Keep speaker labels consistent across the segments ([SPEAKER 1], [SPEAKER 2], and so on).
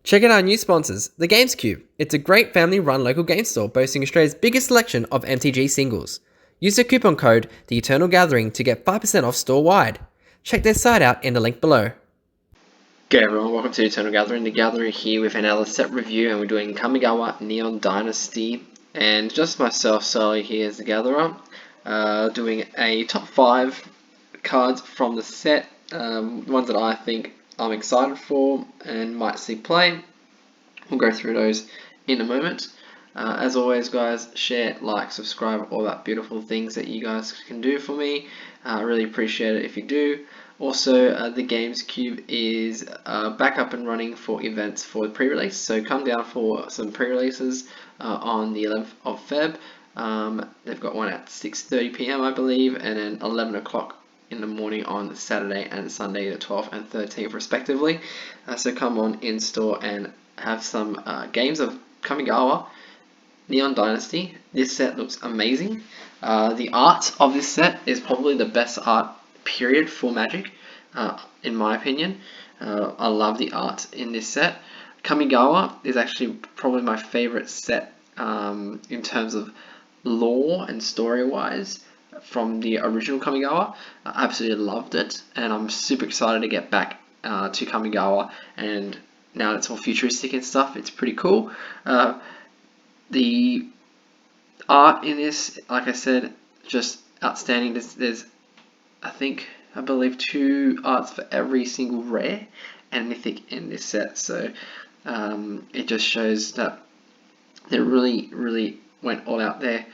[SPEAKER 1] Check out our new sponsors, The Games Cube. It's a great family-run local game store boasting Australia's biggest selection of MTG singles. Use the coupon code The Eternal Gathering to get 5% off store-wide. Check their site out in the link below.
[SPEAKER 2] G'day everyone, welcome to Eternal Gathering. The Gathering here with another set review, and we're doing Kamigawa Neon Dynasty. And just myself solely here as the Gatherer, doing a top 5 cards from the set, ones that I think I'm excited for and might see play. We'll go through those in a moment. As always guys, share, like, subscribe, all that beautiful things that you guys can do for me. I really appreciate it if you do. Also, the Games Cube is back up and running for events for the pre-release, so come down for some pre-releases on the 11th of Feb. They've got one at 6:30 PM I believe, and then 11 o'clock in the morning on Saturday and Sunday the 12th and 13th respectively. So come on in store and have some games of Kamigawa Neon Dynasty. This set looks amazing. The art of this set is probably the best art period for Magic, in my opinion. I love the art in this set. Kamigawa is actually probably my favorite set in terms of lore and story wise from the original Kamigawa. I absolutely loved it, and I'm super excited to get back to Kamigawa, and now it's all futuristic and stuff. It's pretty cool. The art in this, like I said, just outstanding. There's I believe 2 arts for every single rare and mythic in this set, so it just shows that they really went all out there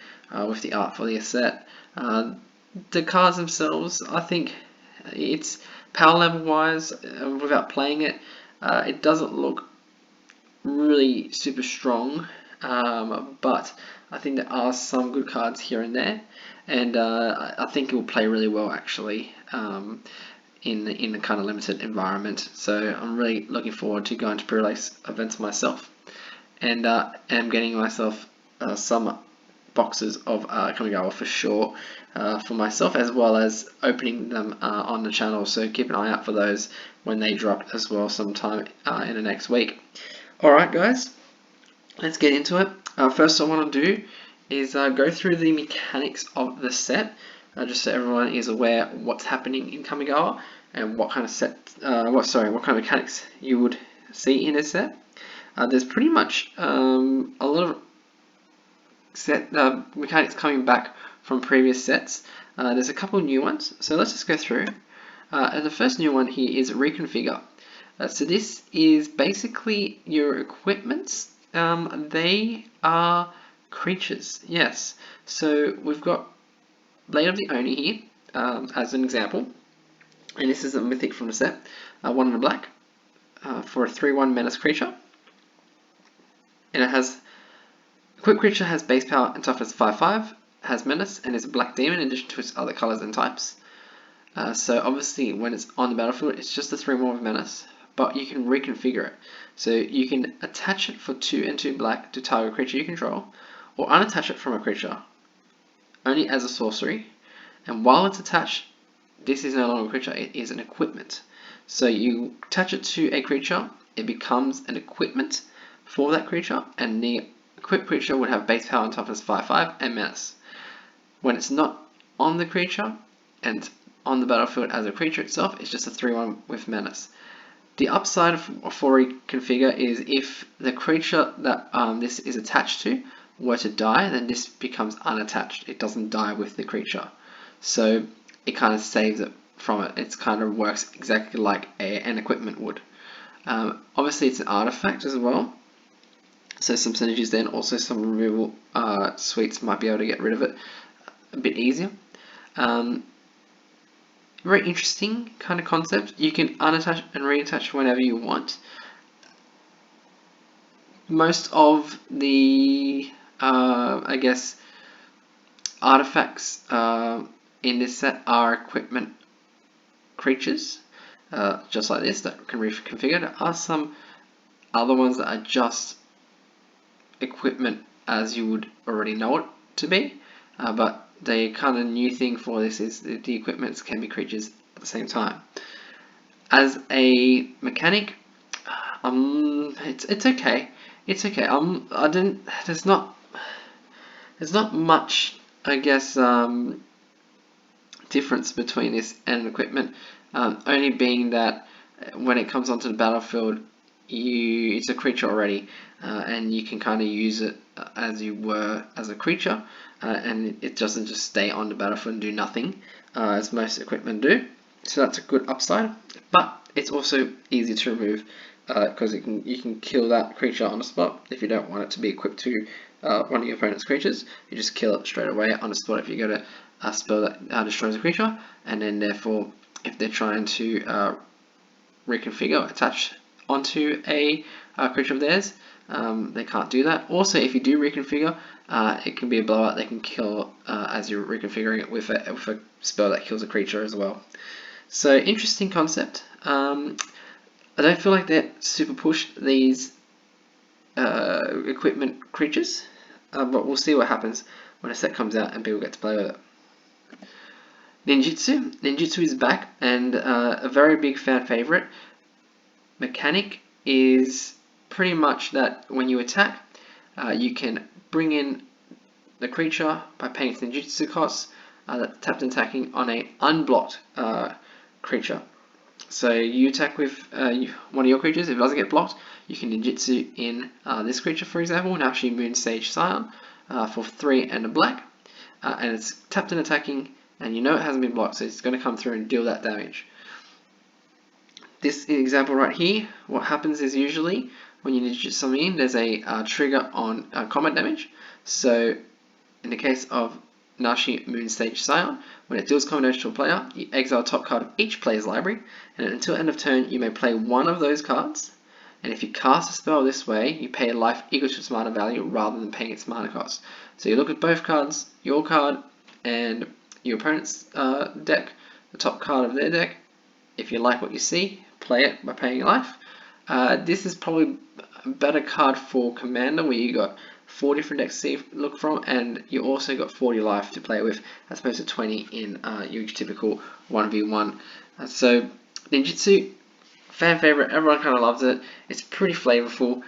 [SPEAKER 2] with the art for this set. The cards themselves, I think it's power level wise, without playing it, it doesn't look really super strong, but I think there are some good cards here and there, and I think it will play really well actually in the kind of limited environment. So I'm really looking forward to going to pre-release events myself, and am getting myself some boxes of Kamigawa for sure for myself, as well as opening them on the channel, so keep an eye out for those when they drop as well sometime in the next week. Alright guys, let's get into it. First I want to do is go through the mechanics of the set, just so everyone is aware what's happening in Kamigawa and what kind of what kind of mechanics you would see in a set. There's pretty much a lot of set mechanics coming back from previous sets. There's a couple new ones, so let's just go through. And the first new one here is Reconfigure. So this is basically your equipments. They are creatures, yes. So we've got Blade of the Oni here as an example, and this is a mythic from the set, 1 in a black for a 3/1 menace creature, and it has equipped creature has base power and toughness 5/5, has menace, and is a black demon in addition to its other colors and types. So obviously when it's on the battlefield, it's just a 3/1 with menace, but you can reconfigure it. So you can attach it for 2 and 2 black to target a creature you control, or unattach it from a creature only as a sorcery, and while it's attached, this is no longer a creature, it is an equipment. So you attach it to a creature, it becomes an equipment for that creature, and the equipped creature would have base power and toughness 5/5 and menace. When it's not on the creature and on the battlefield as a creature itself, it's just a 3/1 with menace. The upside for Reconfigure is if the creature that this is attached to were to die, then this becomes unattached. It doesn't die with the creature. So it kind of saves it from it. It kind of works exactly like an equipment would. Obviously it's an artifact as well, so some synergies there, and also some removal suites might be able to get rid of it a bit easier. Very interesting kind of concept. You can unattach and reattach whenever you want. Most of the I guess artifacts in this set are equipment creatures, just like this, that can reconfigure. There are some other ones that are just equipment as you would already know it to be, but the kind of new thing for this is that the equipments can be creatures at the same time. As a mechanic, It's okay. It's okay. I didn't. There's not much, I guess, difference between this and equipment. Only being that when it comes onto the battlefield, it's a creature already, and you can kind of use it as you were as a creature, and it doesn't just stay on the battlefield and do nothing, as most equipment do. So that's a good upside, but it's also easy to remove because you can kill that creature on the spot if you don't want it to be equipped to one of your opponent's creatures. You just kill it straight away on the spot if you go to a spell that destroys a creature, and then therefore if they're trying to reconfigure, attach onto a creature of theirs, they can't do that. Also, if you do reconfigure, it can be a blowout. They can kill as you're reconfiguring it with a spell that kills a creature as well. So interesting concept. I don't feel like they're super pushed these equipment creatures, but we'll see what happens when a set comes out and people get to play with it. Ninjutsu. Ninjutsu is back, and a very big fan favorite. Mechanic is pretty much that when you attack, you can bring in the creature by paying its ninjutsu costs that's tapped and attacking on a unblocked creature. So you attack with one of your creatures. If it doesn't get blocked, you can ninjutsu in this creature, for example, Nashi Moon Sage Scion, for 3 and a black, and it's tapped and attacking, and you know it hasn't been blocked, so it's going to come through and deal that damage. This example right here, what happens is usually when you ninjutsu something in, there's a trigger on combat damage. So in the case of Nashi Moon Sage Scion, when it deals combat damage to a player, you exile top card of each player's library, and until end of turn you may play one of those cards, and if you cast a spell this way, you pay a life equal to its mana value rather than paying its mana cost. So you look at both cards, your card and your opponent's deck, the top card of their deck. If you like what you see, play it by paying your life. This is probably a better card for Commander, where you got 4 different decks to look from, and you also got 40 life to play with, as opposed to 20 in your typical 1v1. So Ninjutsu, fan favorite, everyone kind of loves it. It's pretty flavorful.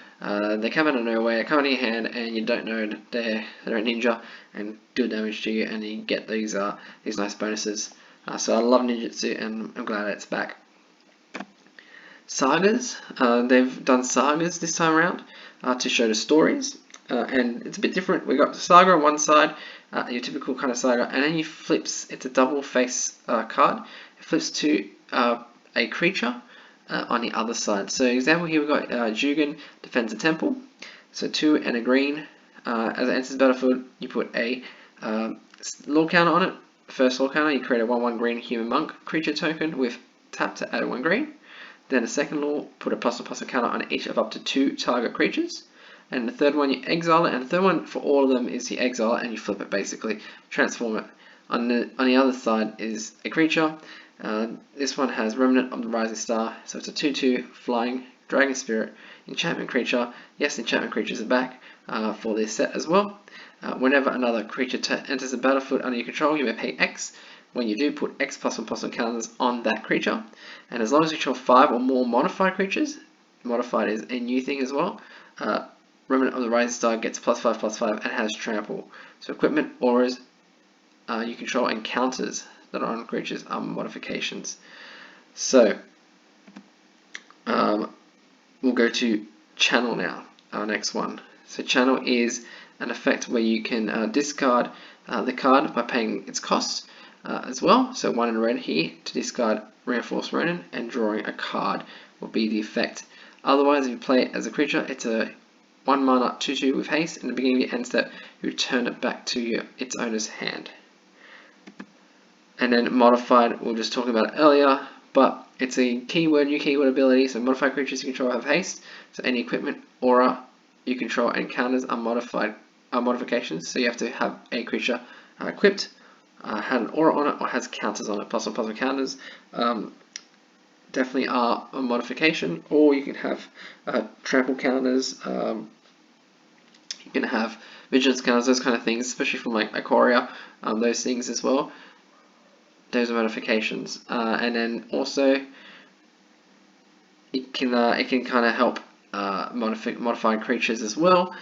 [SPEAKER 2] They come out of nowhere, come out of your hand, and you don't know that they're a ninja and do damage to you, and you get these nice bonuses. So I love Ninjutsu, and I'm glad it's back. Sagas, they've done sagas this time around to show the stories, and it's a bit different. We got the saga on one side, your typical kind of saga, and then you flips. It's a double face card. It flips to a creature on the other side. So example here we've got Jugen defends a temple. So 2 and a green. As it enters the battlefield, you put a law counter on it. First law counter, you create a 1/1 green human monk creature token with tap to add 1 green. Then the second law, put a +1/+1 counter on each of up to 2 target creatures. And the third one, you exile it. And the third one for all of them is you exile it and you flip it, basically transform it. On the other side is a creature. This one has Remnant of the Rising Star, so it's a 2/2 flying dragon spirit enchantment creature. Yes, enchantment creatures are back for this set as well. Whenever another creature enters the battlefield under your control, you may pay X. When you do, put X +1/+1 counters on that creature, and as long as you control 5 or more modified creatures, modified is a new thing as well, Remnant of the Rising Star gets +5/+5 and has trample. So equipment, auras you control, and counters that are on creatures are modifications. So we'll go to Channel now, our next one. So Channel is an effect where you can discard the card by paying its cost as well. So 1 in red here to discard Reinforced Ronin, and drawing a card will be the effect. Otherwise, if you play it as a creature, it's a 1 mana 2/2 with haste. In the beginning of your end step, you return it back to its owner's hand. And then modified, we were just talking about it earlier, but it's a keyword, new keyword ability. So modified creatures you control have haste. So any equipment, aura you control, and counters are modifications. So you have to have a creature equipped, had an aura on it, or has counters on it, +1/+1 counters. Definitely are a modification. Or you can have trample counters. You can have vigilance counters, those kind of things, especially from like Ikoria, those things as well. Those are modifications, and then also it can kind of help modified creatures as well.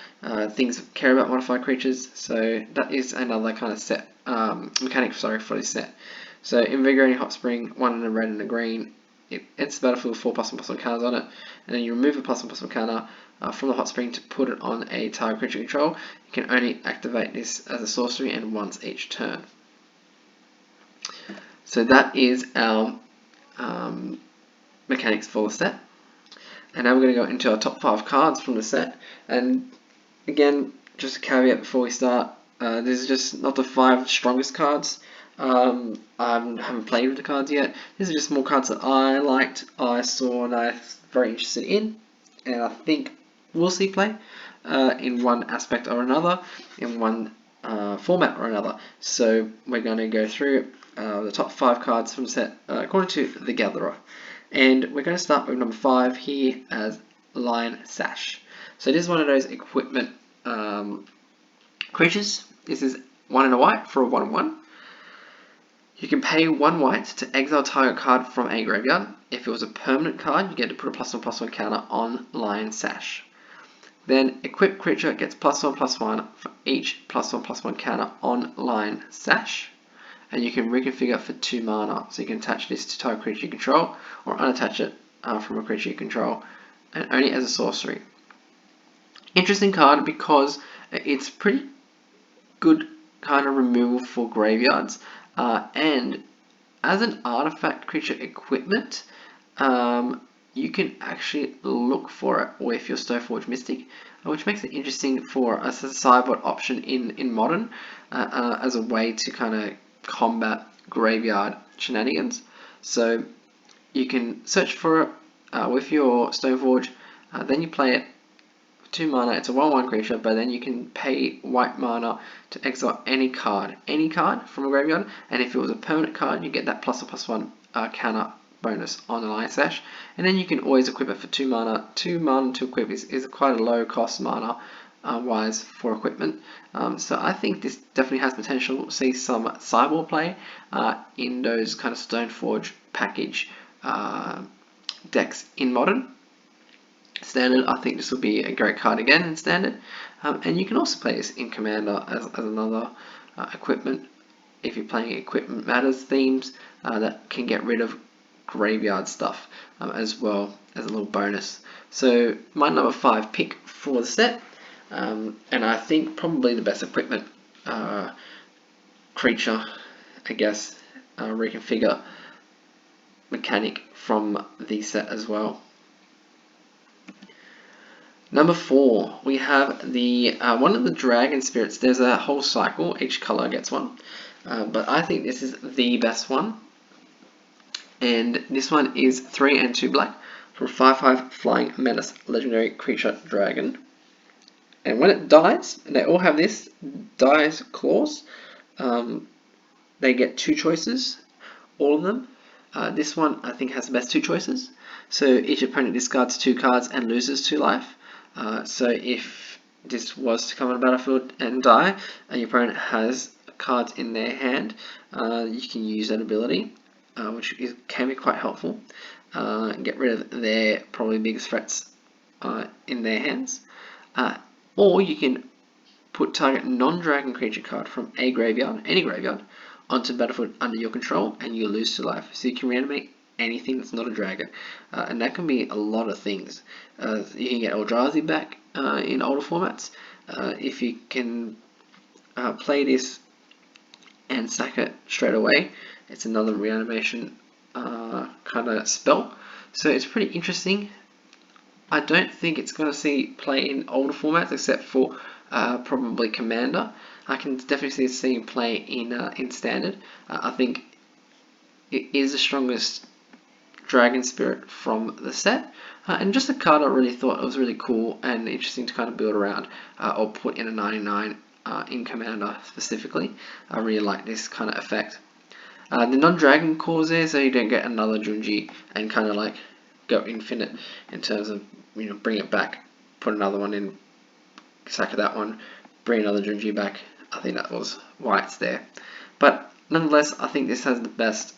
[SPEAKER 2] Things that care about modified creatures. So that is another kind of set mechanic. Sorry, for this set. So invigorating hot spring, 1 in a red and a green. It's the battlefield with 4+1/+1 counters on it, and then you remove a +1/+1 counter from the hot spring to put it on a target creature control. You can only activate this as a sorcery and once each turn. So that is our mechanics for the set. And now we're going to go into our top 5 cards from the set. And again, just a caveat before we start, this is just not the 5 strongest cards. I haven't played with the cards yet. These are just more cards that I liked, I saw, and I'm very interested in. And I think we'll see play in one aspect or another, in one format or another. So we're going to go through the top 5 cards from the set according to the Gatherer. And we're going to start with number 5 here as Lion Sash. So this is one of those equipment creatures. This is 1 and a white for a 1/1. You can pay 1 white to exile target card from a graveyard. If it was a permanent card, you get to put a +1/+1 counter on Lion Sash. Then equipped creature gets +1/+1 for each +1/+1 counter on Lion Sash. And you can reconfigure for 2 mana. So you can attach this to target creature you control, or unattach it from a creature you control, and only as a sorcery. Interesting card because it's pretty good kind of removal for graveyards, and as an artifact creature equipment, you can actually look for it with your Stoneforge Mystic, which makes it interesting for us as a sideboard option in Modern, as a way to kind of combat graveyard shenanigans. So you can search for it with your Stoneforge, then you play it for 2 mana. It's a 1/1 creature, but then you can pay white mana to exile any card from a graveyard, and if it was a permanent card, you get that +1/+1 counter bonus on the Lion Sash, and then you can always equip it for 2 mana. 2 mana to equip is quite a low cost mana wise for equipment. So I think this definitely has potential to see some sideboard play in those kind of Stoneforge package decks in Modern. Standard, I think this will be a great card again in Standard. And you can also play this in Commander as another equipment if you're playing Equipment Matters themes that can get rid of graveyard stuff as well as a little bonus. So my number 5 pick for the set, and I think probably the best equipment creature, I guess, reconfigure mechanic from the set as well. Number 4, we have the one of the Dragon Spirits. There's a whole cycle, each color gets one, but I think this is the best one. And this one is 3 and 2 black for 5/5 Flying Menace Legendary Creature Dragon. And when it dies, and they all have this dies clause, they get 2 choices, all of them. This one I think has the best 2 choices. So each opponent discards 2 cards and loses 2 life. So if this was to come on the battlefield and die, and your opponent has cards in their hand, you can use that ability, which can be quite helpful. Get rid of their probably biggest threats in their hands. Or you can put target non-dragon creature card from a graveyard, any graveyard, onto the battlefield under your control, and you lose 2 life. So you can reanimate anything that's not a dragon, and that can be a lot of things. You can get Eldrazi back in older formats. If you can play this and sack it straight away, it's another reanimation kind of spell. So it's pretty interesting. I don't think it's going to see play in older formats except for probably Commander. I can definitely see it play in Standard. I think it is the strongest Dragon Spirit from the set, and just a card I really thought it was really cool and interesting to kind of build around or put in a 99 in Commander specifically. I really like this kind of effect. The non-dragon cause there, so you don't get another Junji and kind of like go infinite in terms of, bring it back, put another one in, sack that one, bring another Junji back. I think that was why it's there. But nonetheless, I think this has the best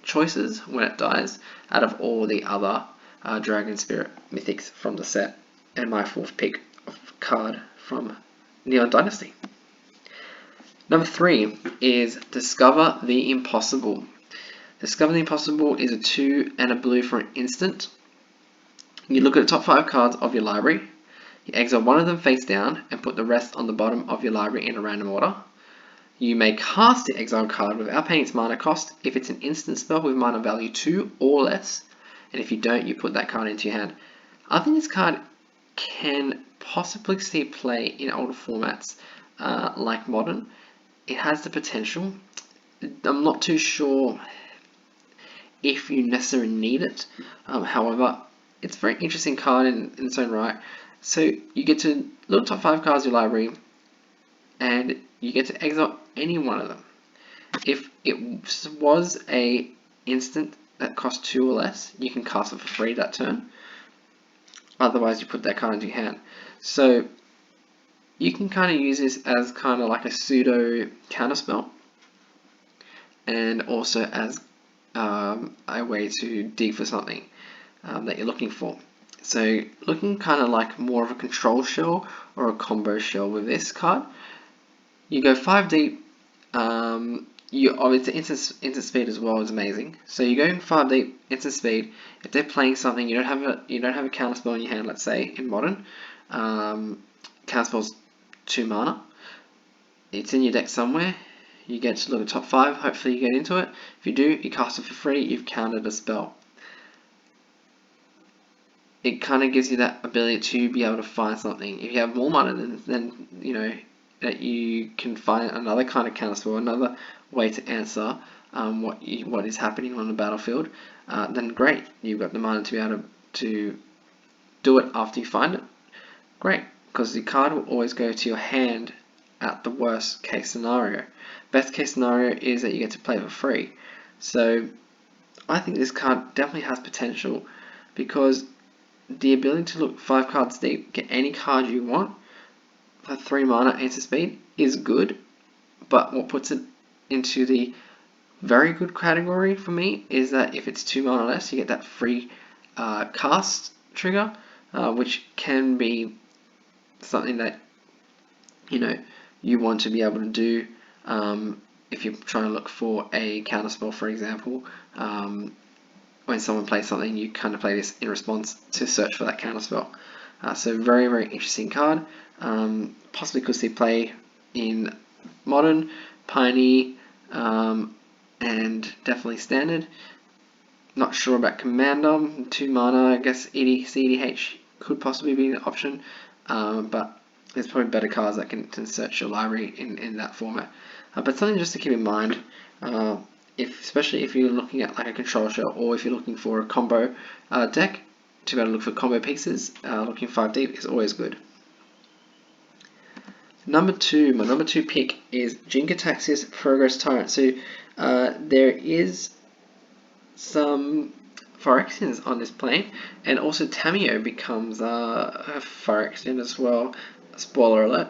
[SPEAKER 2] choices when it dies out of all the other Dragon Spirit Mythics from the set, and my 4th pick of card from Neon Dynasty. Number 3 is Discover the Impossible. Discover the Impossible is a 2 and a blue for an instant. You look at the top 5 cards of your library, you exile one of them face down and put the rest on the bottom of your library in a random order. You may cast the exiled card without paying its mana cost if it's an instant spell with mana value 2 or less, and if you don't, you put that card into your hand. I think this card can possibly see play in older formats like Modern. It has the potential. I'm not too sure if you necessarily need it. However, it's a very interesting card in its own right. So you get to look top 5 cards of your library, and you get to exile any one of them. If it was a instant that cost 2 or less, you can cast it for free that turn. Otherwise, you put that card into your hand. So you can kind of use this as kind of like a pseudo counterspell, and also as a way to dig for something that you're looking for. So looking kind of like more of a control shell or a combo shell with this card. You go 5 deep. Obviously instant speed as well is amazing. So you go 5 deep, instant speed. If they're playing something, you don't have a counter spell in your hand. Let's say in Modern, counter spell's 2 mana. It's in your deck somewhere. You get to look at top 5. Hopefully you get into it. If you do, you cast it for free. You've countered a spell. It kind of gives you that ability to be able to find something. If you have more mana, then you know that you can find another kind of counterspell, another way to answer what is happening on the battlefield. Then great, you've got the mana to be able to do it after you find it. Great, because the card will always go to your hand at the worst case scenario. Best case scenario is that you get to play for free. So I think this card definitely has potential, because the ability to look 5 cards deep, get any card you want for 3 mana instant speed is good, but what puts it into the very good category for me is that if it's 2 mana less, you get that free cast trigger, which can be something that you want to be able to do if you're trying to look for a counterspell, for example. When someone plays something, you kind of play this in response to search for that counterspell. So very, very interesting card. Possibly could see play in Modern, Pioneer, and definitely Standard. Not sure about Commander. 2 mana, I guess EDH could possibly be an option, but there's probably better cards that can search your library in that format. But something just to keep in mind, especially if you're looking at like a control shell, or if you're looking for a combo deck, to be able to look for combo pieces, looking 5 deep is always good. My number 2 pick is Jin-Gitaxias Progress Tyrant. So there is some Phyrexians on this plane, and also Tamiyo becomes a Phyrexian as well. Spoiler alert.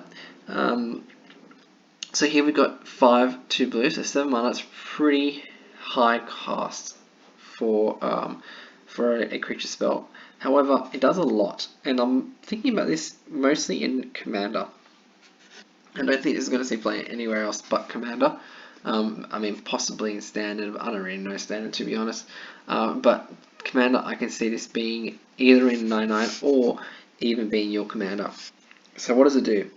[SPEAKER 2] So here we've got 5 2 blues, so 7 mana. It's pretty high cost for a creature spell. However, it does a lot, and I'm thinking about this mostly in Commander. I don't think this is going to see play anywhere else but Commander. I mean, possibly in Standard, but I don't really know Standard, to be honest. But Commander, I can see this being either in 9/9 or even being your Commander. So what does it do?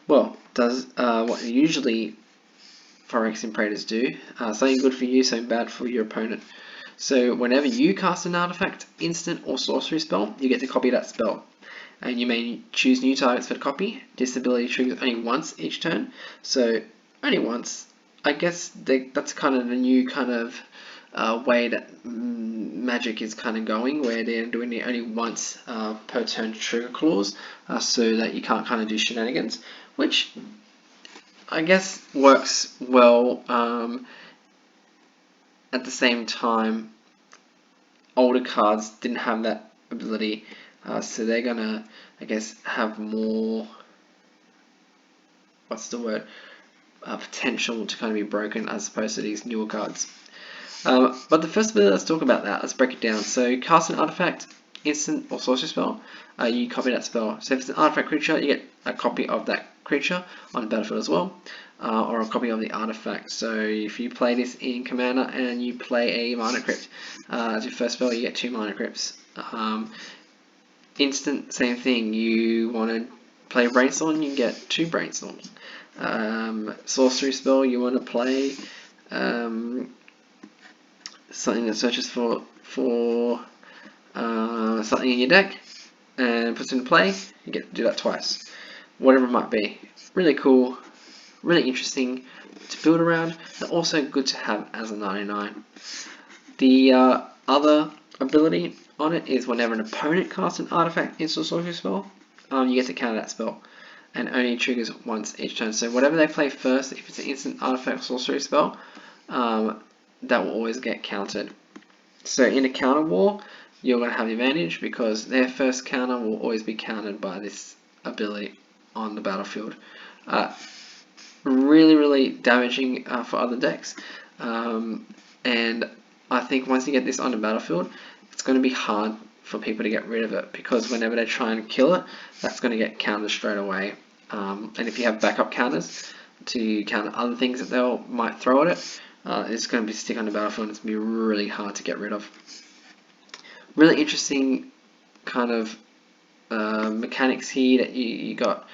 [SPEAKER 2] Well, it does what usually Phyrexian Praetors do. Something good for you, something bad for your opponent. So whenever you cast an artifact, instant, or sorcery spell, you get to copy that spell. And you may choose new targets for the copy. This ability triggers only once each turn. So only once. I guess that's kind of the new kind of way that Magic is kind of going, where they're doing it only once per turn trigger clause, so that you can't kind of do shenanigans, which I guess works well. At the same time, older cards didn't have that ability, so they're gonna, I guess, have more, potential to kind of be broken as opposed to these newer cards. But the first ability, let's talk about that. Let's break it down. So cast an artifact. instant or sorcery spell, you copy that spell. So if it's an artifact creature, you get a copy of that creature on the battlefield as well, or a copy of the artifact. So if you play this in Commander and you play a Minor Crypt as your first spell, you get 2 Minor Crypts. Instant, same thing. You want to play Brainstorm, you get 2 Brainstorms. Sorcery spell, you want to play something that searches for something in your deck and puts it into play, you get to do that twice. Whatever it might be. Really cool, really interesting to build around, and also good to have as a 99. The other ability on it is whenever an opponent casts an artifact, instant sorcery spell, you get to counter that spell, and only triggers once each turn. So whatever they play first, if it's an instant artifact sorcery spell, that will always get countered. So in a counter war, you're going to have the advantage because their first counter will always be countered by this ability on the battlefield. Really damaging for other decks. And I think once you get this on the battlefield, it's going to be hard for people to get rid of it, because whenever they try and kill it, that's going to get countered straight away. And if you have backup counters to counter other things that they might throw at it, it's going to be stick on the battlefield, and it's going to be really hard to get rid of. Really interesting kind of mechanics here, that you got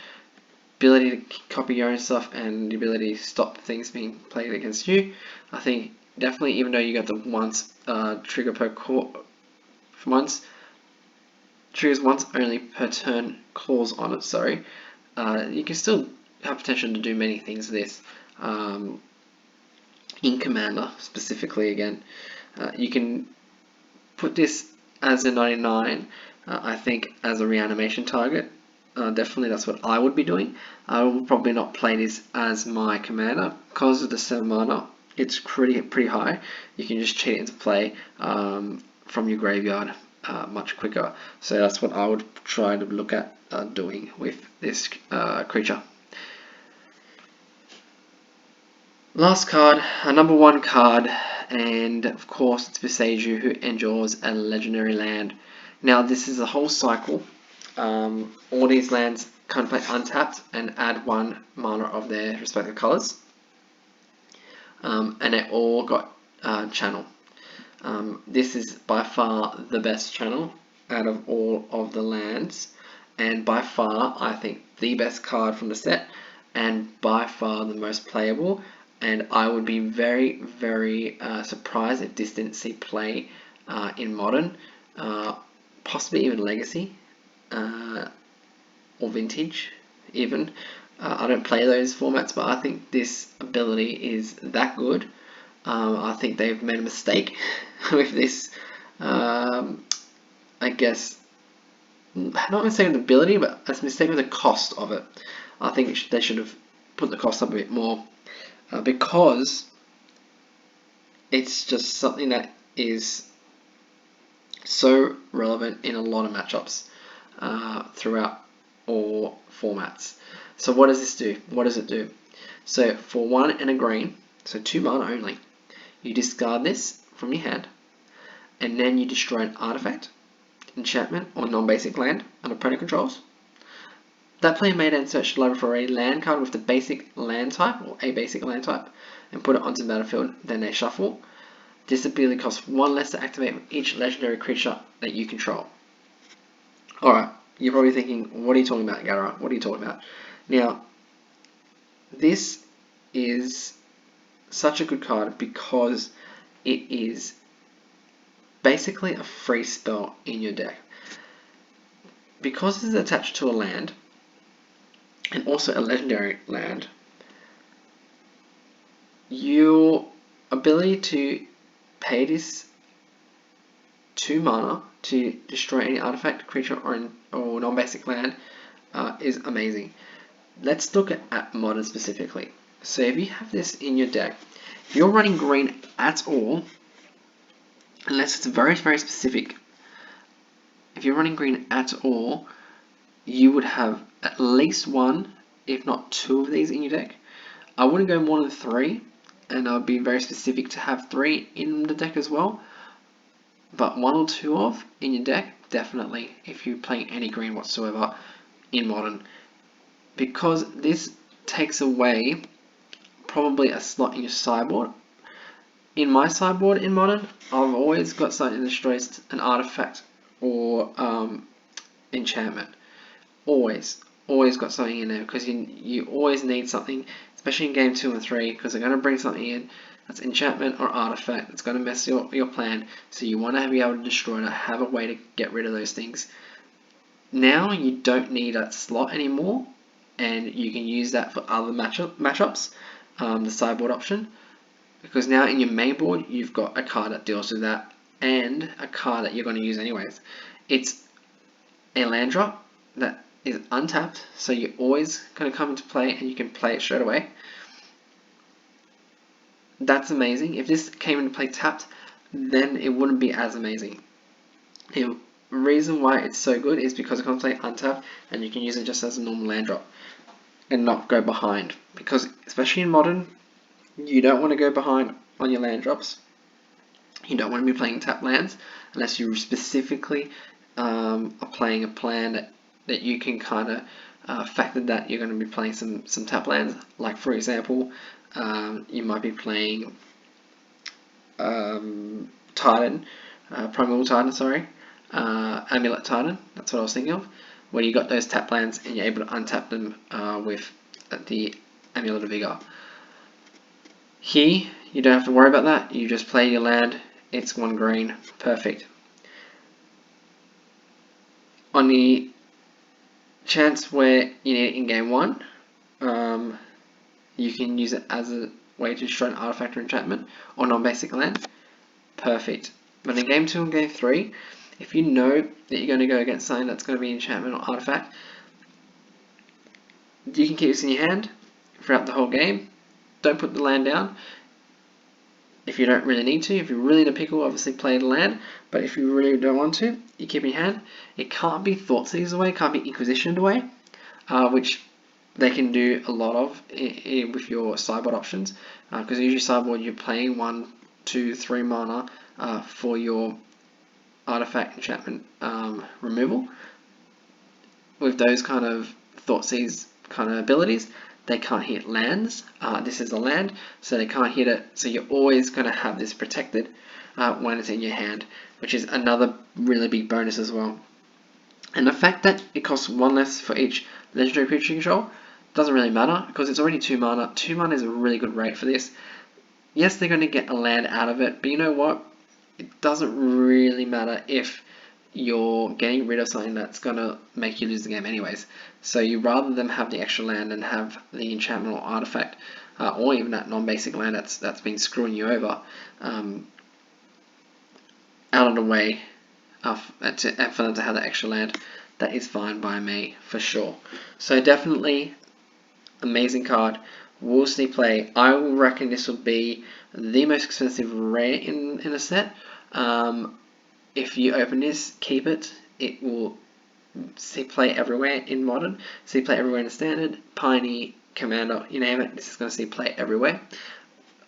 [SPEAKER 2] ability to copy your own stuff and the ability to stop things being played against you. I think definitely, even though you got the once trigger per triggers once only per turn clause on it, sorry, you can still have potential to do many things with this. In Commander specifically, again, you can put this as a 99, I think, as a reanimation target. Definitely that's what I would be doing. I will probably not play this as my Commander because of the 7 mana. It's pretty high. You can just cheat it into play from your graveyard much quicker. So that's what I would try to look at doing with this creature. Last card, a number 1 card, and of course it's Viseiju, who endures a legendary land. Now this is a whole cycle. All these lands can play untapped and add 1 mana of their respective colours. And they all got channel. This is by far the best channel out of all of the lands, and by far I think the best card from the set, and by far the most playable. And I would be very surprised if this didn't see play in Modern, possibly even Legacy, or Vintage even. I don't play those formats, but I think this ability is that good. I think they've made a mistake with this, I guess, not necessarily the ability, but a mistake with the cost of it. I think they should have put the cost up a bit more, because it's just something that is so relevant in a lot of matchups throughout all formats. So what does this do? What does it do? So for 1 and a green, so 2 mana only, you discard this from your hand, and then you destroy an artifact, enchantment, or non-basic land under opponent controls. That player may then search the library for a land card with the basic land type, or a basic land type, and put it onto the battlefield. Then they shuffle. This ability costs 1 less to activate with each legendary creature that you control. Alright, you're probably thinking, what are you talking about, Gara? What are you talking about? Now, this is such a good card because it is basically a free spell in your deck. Because it's attached to a land, and also a legendary land, your ability to pay this 2 mana to destroy any artifact, creature, or non-basic land is amazing. Let's look at Modern specifically. So if you have this in your deck, if you're running green at all, unless it's very specific, if you're running green at all, you would have at least 1, if not 2 of these in your deck. I wouldn't go more than 3, and I'd be very specific to have 3 in the deck as well. But 1 or 2 of in your deck definitely, if you're playing any green whatsoever in Modern, because this takes away probably a slot in your sideboard. In my sideboard in Modern, I've always got something that destroys an artifact or enchantment. Always got something in there, because you always need something, especially in game 2 and 3, because they're going to bring something in that's enchantment or artifact that's going to mess your plan. So you want to be able to destroy it, have a way to get rid of those things. Now you don't need that slot anymore, and you can use that for other matchups, the sideboard option, because now in your main board you've got a card that deals with that and a card that you're going to use anyways. It's a land drop that is untapped, so you're always going to come into play and you can play it straight away. That's amazing. If this came into play tapped, then it wouldn't be as amazing. The reason why it's so good is because it comes to play untapped and you can use it just as a normal land drop and not go behind, because especially in Modern, you don't want to go behind on your land drops. You don't want to be playing tap lands unless you specifically are playing a plan that you can kind of factor that you're going to be playing some tap lands. Like for example, you might be playing Titan, Primal Titan, sorry, Amulet Titan. That's what I was thinking of. Where you got those tap lands and you're able to untap them with the Amulet of Vigor. Here, you don't have to worry about that. You just play your land. It's 1 green. Perfect. On the chance where you need it in game 1, you can use it as a way to destroy an artifact or enchantment or non-basic land. Perfect. But in game 2 and game 3, if you know that you're going to go against something that's going to be enchantment or artifact, you can keep this in your hand throughout the whole game. Don't put the land down. If you don't really need to, if you're really in a pickle, obviously play the land, but if you really don't want to, you keep it in your hand. It can't be Thoughtseized away, can't be Inquisitioned away, which they can do a lot of with your sideboard options, because usually sideboard you're playing 1, 2, 3 mana for your artifact enchantment removal. With those kind of Thoughtseize kind of abilities, they can't hit lands. This is a land, so they can't hit it. So you're always going to have this protected when it's in your hand, which is another really big bonus as well. And the fact that it costs 1 less for each legendary creature you control doesn't really matter, because it's already 2 mana. 2 mana is a really good rate for this. Yes, they're going to get a land out of it, but you know what? It doesn't really matter if you're getting rid of something that's going to make you lose the game anyways. So you rather them have the extra land and have the enchantment or artifact, or even that non-basic land that's been screwing you over, out of the way, and for them to have that extra land, that is fine by me for sure. So definitely amazing card. We'll see play. I reckon this will be the most expensive rare in the set. If you open this, keep it. It will see play everywhere in Modern, see play everywhere in the Standard, Pioneer, Commander, you name it. This is going to see play everywhere.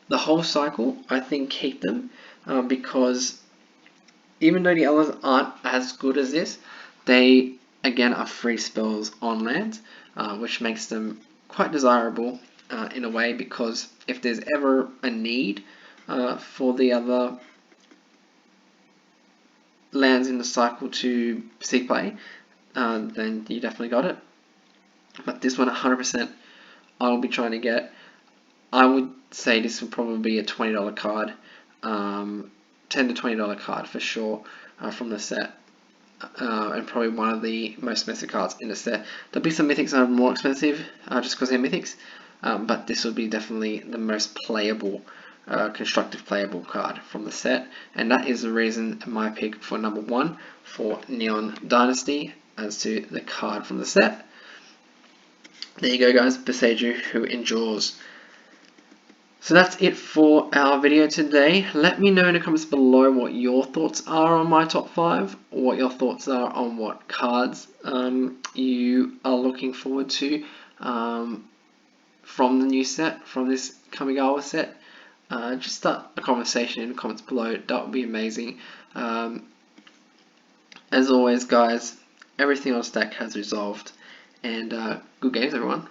[SPEAKER 2] The whole cycle, I think, keep them because even though the others aren't as good as this, they again are free spells on lands, which makes them quite desirable in a way, because if there's ever a need for the other lands in the cycle to see play, then you definitely got it. But this one 100% I will be trying to get. I would say this would probably be a $20 card, $10 to $20 card for sure from the set, and probably one of the most expensive cards in the set. There'll be some mythics that are more expensive just because they're mythics, but this will be definitely the most playable, constructive playable card from the set, and that is the reason my pick for number 1 for Neon Dynasty as to the card from the set. There you go, guys. Beseju who endures. So that's it for our video today. Let me know in the comments below what your thoughts are on my top 5, or what your thoughts are on what cards you are looking forward to from the new set, from this Kamigawa set. Just start a conversation in the comments below. That would be amazing. as always, guys, everything on stack has resolved, and good games, everyone.